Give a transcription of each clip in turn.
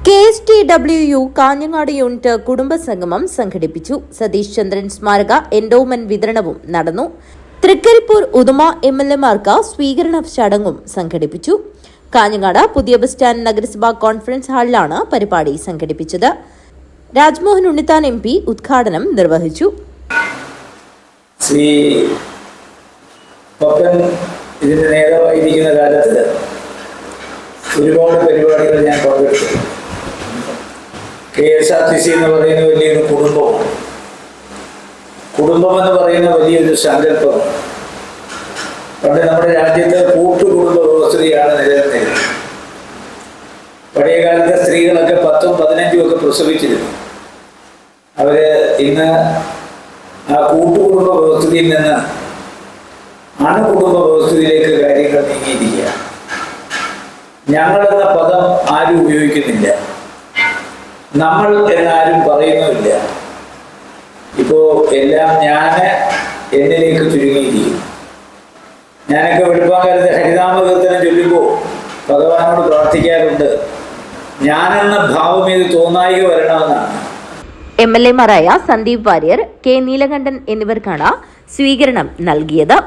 KSTWU Kanhangad unit കുടുംബസംഗമം സംഘടിപ്പിച്ചു. സതീഷ് ചന്ദ്രൻ സ്മാരക endowment വിതരണവും നടന്നു. തൃക്കരിപ്പൂർ ഉദുമ MLAമാർക്ക് സ്വീകരണ ചടങ്ങും സംഘടിപ്പിച്ചു. കാഞ്ഞങ്ങാട് പുതിയ ബസ് സ്റ്റാൻഡ് നഗരസഭാ കോൺഫറൻസ് ഹാളിലാണ് പരിപാടി സംഘടിപ്പിച്ചത്. രാജ്മോഹൻ ഉണ്ണിത്താൻ MP ഉദ്ഘാടനം നിർവഹിച്ചു. ഇതിന്റെ നേതാവായിരിക്കുന്ന കാലത്ത് ഒരുപാട് പരിപാടികൾ ഞാൻ പങ്കെടുത്തു. KSRTC എന്ന് പറയുന്ന വലിയൊരു കുടുംബമാണ്. കുടുംബം എന്ന് പറയുന്ന വലിയൊരു സങ്കല്പമാണ്. പണ്ട് നമ്മുടെ രാജ്യത്ത് കൂട്ടുകുടുംബ വ്യവസ്ഥയാണ് നിലനിന്നിരുന്നത്. പഴയകാലത്തെ സ്ത്രീകളൊക്കെ 10ഉം 15ഉം ഒക്കെ പ്രസവിച്ചിരുന്നു. അവര് ഇന്ന് ആ കൂട്ടുകുടുംബ വ്യവസ്ഥയിൽ നിന്ന് അണുകുടുംബ വ്യവസ്ഥയിലേക്ക് കാര്യങ്ങൾ നീങ്ങിയിരിക്കുക. ഞങ്ങളെന്ന പദം ആരും ഉപയോഗിക്കുന്നില്ല, നമ്മൾ എന്നാരും പറയുന്നുമില്ല. ഇപ്പോ എല്ലാം എന്നിലേക്ക് ചുരുങ്ങിയിരിക്കും. ഞാനൊക്കെ വെളുപ്പാകാലത്ത് ഹരിനാമകീർത്തനം ചൊല്ലുമ്പോൾ ഭഗവാനോട് പ്രാർത്ഥിക്കാറുണ്ട്, ഞാനെന്ന ഭാവം ഇത് തോന്നായിക വരണമെന്നാണ്. MLAമാരായ സന്ദീപ് വാര്യർ, K നീലകണ്ഠൻ എന്നിവർക്കാണ് സ്വീകരണം നൽകിയത്.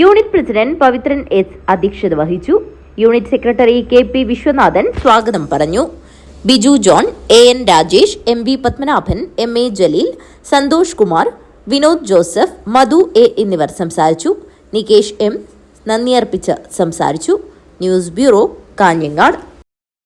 യൂണിറ്റ് പ്രസിഡന്റ് പവിത്രൻ S അധ്യക്ഷത വഹിച്ചു. യൂണിറ്റ് സെക്രട്ടറി KP വിശ്വനാഥൻ സ്വാഗതം പറഞ്ഞു. Biju John, AN Rajesh, MB Padmanabhan, MA Jaleel, Santhosh Kumar, Vinod Joseph, Madhu A എന്നിവർ സംസാരിച്ചു. നികേഷ് M നന്ദിയർപ്പിച്ച് സംസാരിച്ചു. News bureau, Kanhangad.